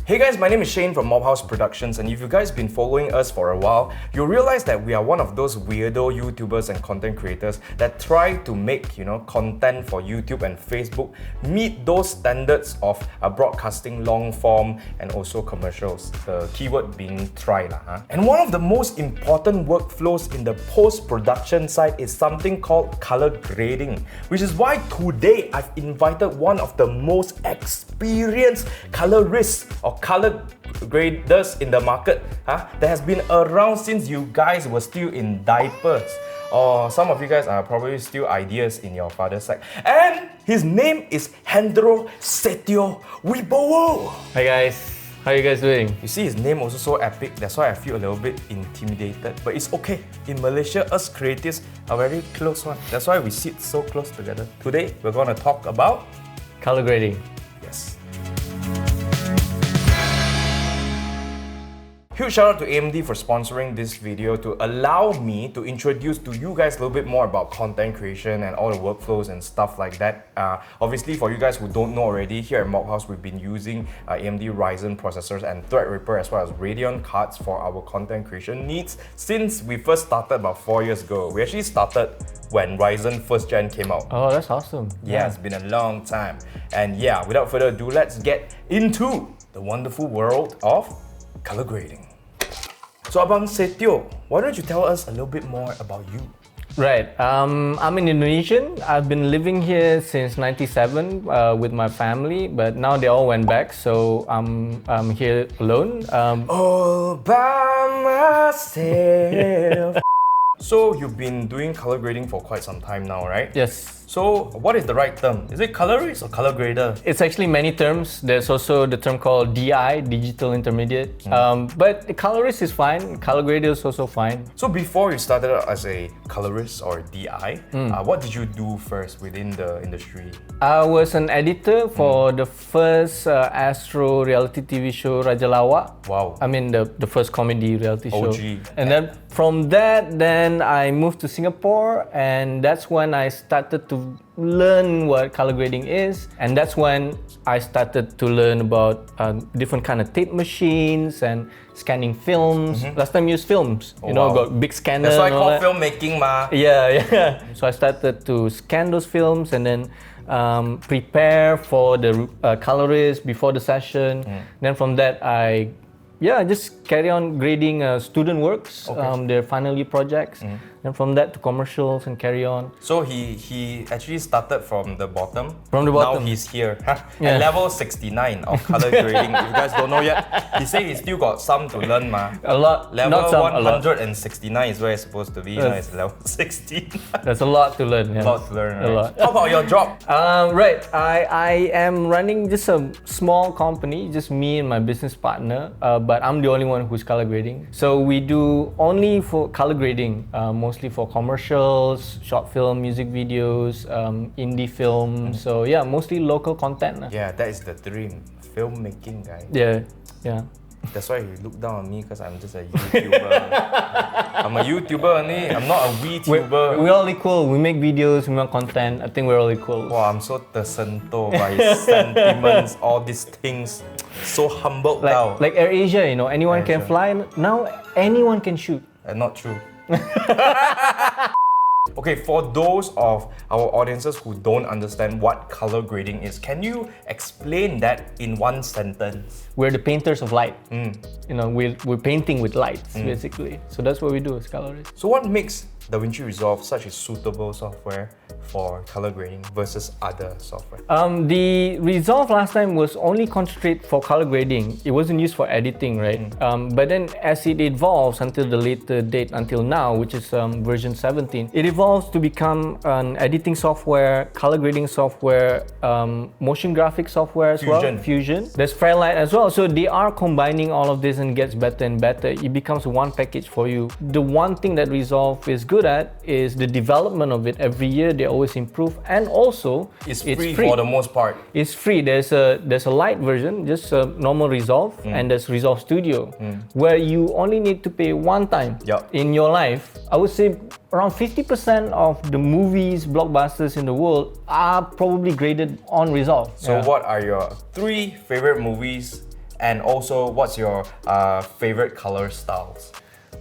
Hey guys, my name is Shane from Mobhouse Productions, and if you guys been following us for a while, you'll realize that we are one of those weirdo YouTubers and content creators that try to make, content for YouTube and Facebook meet those standards of broadcasting long form and also commercials. The keyword being try lah. And one of the most important workflows in the post-production side is something called color grading, which is why today I've invited one of the most experienced colorists or color graders in the market that has been around since you guys were still in diapers. Or some of you guys are probably still ideas in your father's side. And his name is Hendro Setyo Wibowo. Hi guys, how are you guys doing? You see his name also so epic, that's why I feel a little bit intimidated. But it's okay, in Malaysia, us creatives are very close one. That's why we sit so close together. Today, we're going to talk about color grading. Yes. Huge shout out to AMD for sponsoring this video to allow me to introduce to you guys a little bit more about content creation and all the workflows and stuff like that. Obviously, for you guys who don't know already, here at Mobhouse we've been using AMD Ryzen processors and Threadripper as well as Radeon cards for our content creation needs since we first started about 4 years ago. We actually started when Ryzen 1st Gen came out. Oh, that's awesome. Yeah, it's been a long time. And yeah, without further ado, let's get into the wonderful world of color grading. So Abang Setyo, why don't you tell us a little bit more about you? Right, I'm an Indonesian. I've been living here since '97 with my family, but now they all went back, so I'm here alone. All by myself. So you've been doing color grading for quite some time now, right? Yes. So what is the right term? Is it colorist or color grader? It's actually many terms. There's also the term called DI, Digital Intermediate. But colorist is fine, color grader is also fine. So before you started out as a colorist or DI, what did you do first within the industry? I was an editor for the first Astro reality TV show Raja Lawak. Wow. I mean the first comedy reality show. OG. And then from that, then I moved to Singapore, and that's when I started to learn what color grading is, and that's when I started to learn about different kind of tape machines and scanning films. Last time I used films, got big scanner. That's why I call filmmaking ma. Yeah. So I started to scan those films and then prepare for the colorist before the session. Then from that I just carry on grading student works, their final year projects. And from that to commercials and carry on. So he actually started from the bottom. From the bottom. Now he's here. At level 69 of color grading. If you guys don't know yet, he said he still got some to learn ma. A lot. Level Not some, 169 is where it's supposed to be. Now it's level 16. There's a lot to learn. A lot to learn, right? A lot. How about your job? Right. I am running just a small company, just me and my business partner. But I'm the only one who's color grading. So we do only for color grading, mostly for commercials, short film, music videos, indie films. So yeah, mostly local content. Yeah, that is the dream. Filmmaking, guy. Yeah. That's why you look down on me because I'm just a YouTuber. I'm a YouTuber only. I'm not a VTuber. We're all equal. We make videos, we make content. I think we're all equal. Wow, I'm so tersentuh by his sentiments, all these things. So humbled now. Like AirAsia, anyone can fly. Now anyone can shoot. Not true. Okay, for those of our audiences who don't understand what color grading is, can you explain that in one sentence? We're the painters of light. We're painting with lights, basically. So that's what we do as colorists. So what makes DaVinci Resolve such a suitable software for color grading versus other software? The Resolve last time was only concentrated for color grading. It wasn't used for editing, right? But then as it evolves until the later date, until now, which is version 17, it evolves to become an editing software, color grading software, motion graphic software as well. Fusion. There's Fairlight as well. So they are combining all of this and gets better and better. It becomes one package for you. The one thing that Resolve is good at is the development of it. Every year they always improve, and also it's free for the most part. It's free. There's a light version, just a normal Resolve, and there's Resolve Studio, where you only need to pay one time in your life. I would say around 50% of the movies, blockbusters in the world are probably graded on Resolve. So what are your 3 favorite movies And also, what's your favorite color styles?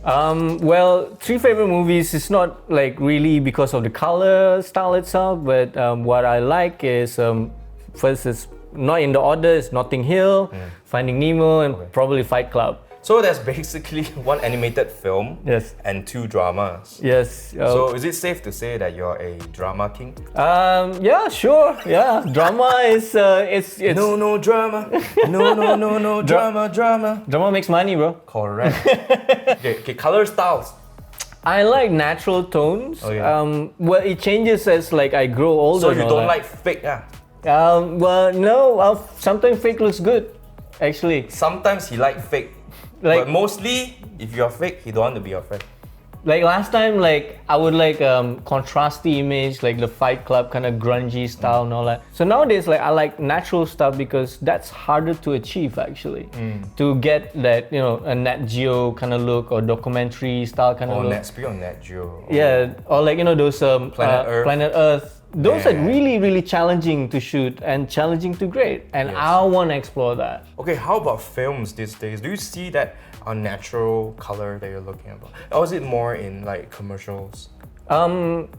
Well, three favorite movies is not like really because of the color style itself, but what I like is first is not in the order, is Notting Hill, Finding Nemo, and probably Fight Club. So there's basically one animated film Yes. and two dramas. Yes. So is it safe to say that you're a drama king? Yeah, sure. Yeah, drama is it's No drama. No drama. drama makes money, bro. Correct. okay, color styles. I like natural tones. Oh, yeah. Well, it changes as like I grow older. So you and all don't that. like fake, yeah? Well, no. Sometimes fake looks good, actually. Sometimes he like fake. Like- but mostly, if you're fake, he don't want to be your friend. Like last time, like I would like contrasty image, like the Fight Club kind of grungy style and all that. So nowadays, like I like natural stuff because that's harder to achieve actually. To get that, a Nat Geo kind of look or documentary style kind of look. Speak on Nat Geo. Yeah, or like those Planet Earth. Those are Yeah. really, really challenging to shoot and challenging to grade, and Yes. I want to explore that. Okay, how about films these days? Do you see that unnatural color that you're looking about? Or is it more in like commercials?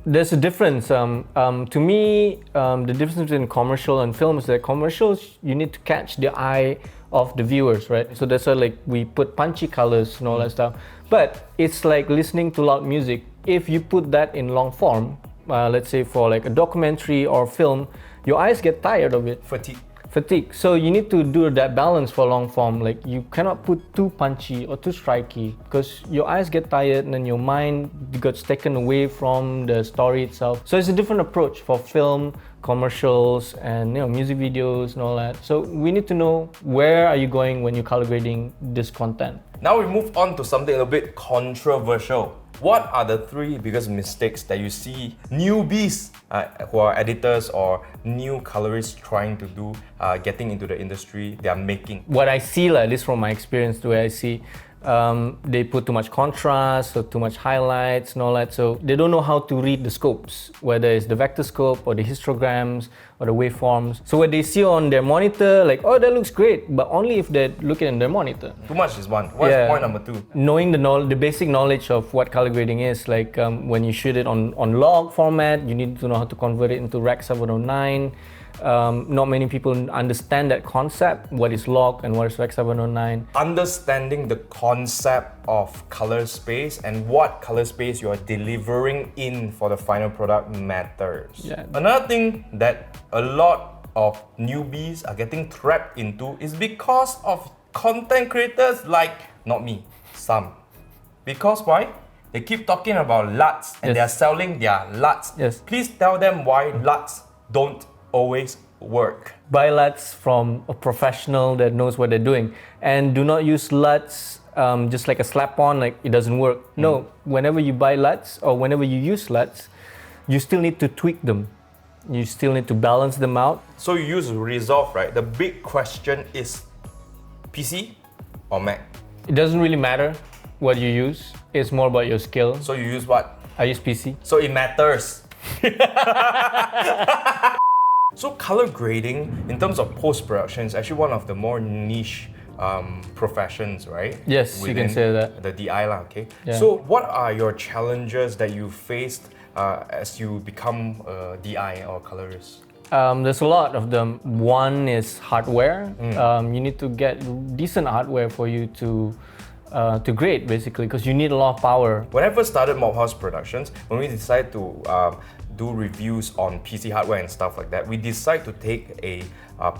There's a difference. To me, the difference between commercial and film is that commercials, you need to catch the eye of the viewers, right? So that's why like we put punchy colors and all that stuff. But it's like listening to loud music. If you put that in long form, let's say for like a documentary or film, your eyes get tired of it. Fatigue. So you need to do that balance for long form. Like you cannot put too punchy or too striky because your eyes get tired and then your mind gets taken away from the story itself. So it's a different approach for film, commercials, and music videos and all that. So we need to know where are you going when you're color grading this content. Now we move on to something a bit controversial. What are the three biggest mistakes that you see newbies who are editors or new colorists trying to do, getting into the industry, they are making? What I see, like this from my experience, the way I see, they put too much contrast or too much highlights and all that. So they don't know how to read the scopes, whether it's the vector scope or the histograms or the waveforms. So what they see on their monitor, like, oh, that looks great, but only if they're looking at their monitor. Too much is one. What's point number two? Knowing the basic knowledge of what color grading is, like when you shoot it on log format, you need to know how to convert it into Rec 709. Not many people understand that concept, what is log and what is Rec 709. Understanding the concept of color space and what color space you are delivering in for the final product matters. Yeah. Another thing that a lot of newbies are getting trapped into is because of content creators like, not me, some. Because why? They keep talking about LUTs and Yes. they are selling their LUTs. Yes. Please tell them why LUTs don't always work. Buy LUTs from a professional that knows what they're doing, and do not use LUTs just like a slap on, like it doesn't work. No, whenever you buy LUTs or whenever you use LUTs, you still need to tweak them. You still need to balance them out. So you use Resolve, right? The big question is PC or Mac? It doesn't really matter what you use. It's more about your skill. So you use what? I use PC. So it matters. So color grading in terms of post-production is actually one of the more niche professions, right? Yes, you can Within say that. The DI lah, okay? Yeah. So what are your challenges that you faced as you become a DI or colorist? There's a lot of them. One is hardware. You need to get decent hardware for you to grade, basically, because you need a lot of power. When I first started Mobhouse Productions, when we decided to do reviews on PC hardware and stuff like that, we decided to take a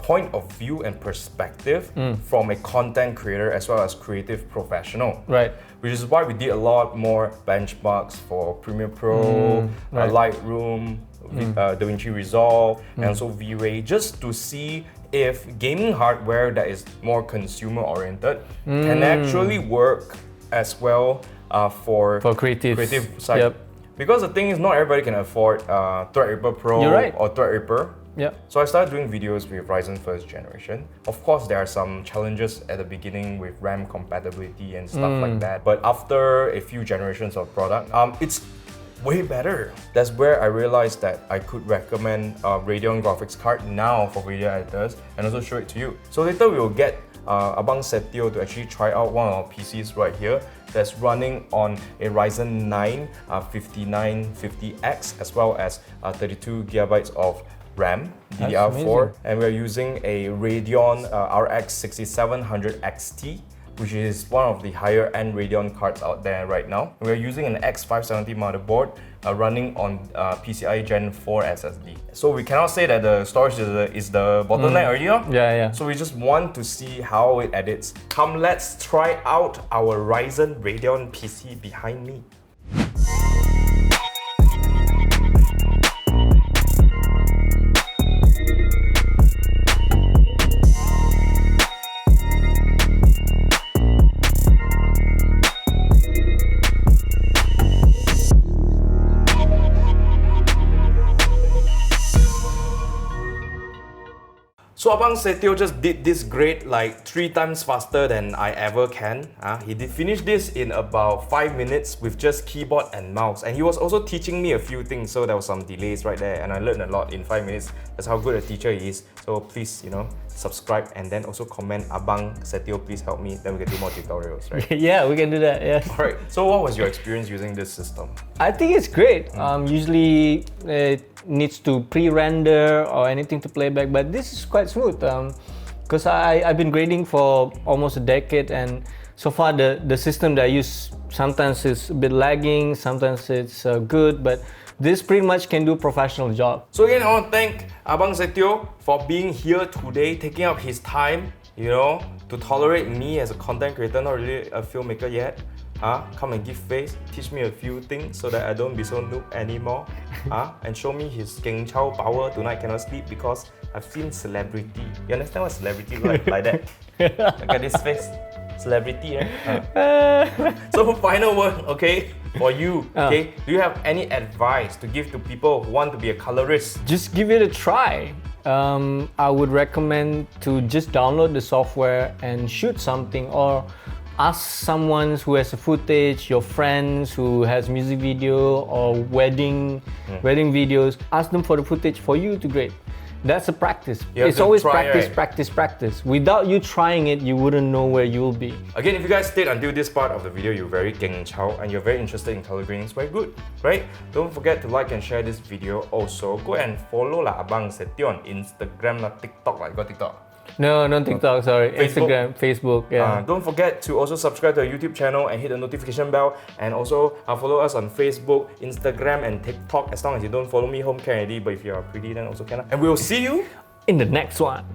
point of view and perspective from a content creator as well as creative professional. Right. Which is why we did a lot more benchmarks for Premiere Pro, right. Lightroom, DaVinci Resolve, and also V-Ray, just to see if gaming hardware that is more consumer oriented can actually work as well for creative side. Yep. Because the thing is, not everybody can afford Threadripper Pro You're right. or Threadripper. Yeah. So I started doing videos with Ryzen first generation. Of course, there are some challenges at the beginning with RAM compatibility and stuff like that. But after a few generations of product, it's way better. That's where I realized that I could recommend Radeon graphics card now for video editors and also show it to you. So later we will get Abang Setyo to actually try out one of our PCs right here that's running on a Ryzen 9 5950X as well as 32 gigabytes of RAM, DDR4, and we're using a Radeon RX 6700 XT, which is one of the higher end Radeon cards out there right now. We're using an X570 motherboard running on PCIe Gen 4 SSD. So we cannot say that the storage is the bottleneck already. Yeah. So we just want to see how it edits. Come, let's try out our Ryzen Radeon PC behind me. So Abang Setyo just did this grade like 3 times faster than I ever can. He did finish this in about 5 minutes with just keyboard and mouse. And he was also teaching me a few things, so there was some delays right there. And I learned a lot in 5 minutes. That's how good a teacher he is. So please, subscribe and then also comment, Abang Setyo, please help me. Then we can do more tutorials, right? Yeah, we can do that, yeah. Alright, so what was your experience using this system? I think it's great. Usually it needs to pre-render or anything to play back, but this is quite smooth because I've been grading for almost a decade, and so far the system that I use sometimes is a bit lagging, sometimes it's good, but this pretty much can do a professional job. So again, I want to thank Abang Setyo for being here today, taking up his time, to tolerate me as a content creator, not really a filmmaker yet. Come and give face, teach me a few things so that I don't be so noob anymore. And show me his Geng Chao power. Tonight cannot sleep because I've seen celebrity. You understand what celebrity like that? Look at this face. Celebrity, right? So final word, okay, for you, okay? Do you have any advice to give to people who want to be a colorist? Just give it a try. I would recommend to just download the software and shoot something, or ask someone who has a footage, your friends who has music video or wedding videos. Ask them for the footage for you to grade. That's a practice. It's always practice, right? practice. Without you trying it, you wouldn't know where you'll be. Again, if you guys stayed until this part of the video, you're very Geng Chao and you're very interested in color grading, it's very good, right? Don't forget to like and share this video. Also, go and follow Abang Setyo on Instagram, TikTok. You got TikTok? No, not TikTok, sorry. Facebook. Instagram, Facebook, yeah. Don't forget to also subscribe to our YouTube channel and hit the notification bell. And also follow us on Facebook, Instagram, and TikTok. As long as you don't follow me, home can already. But if you are pretty, then also can. And we'll see you in the next one.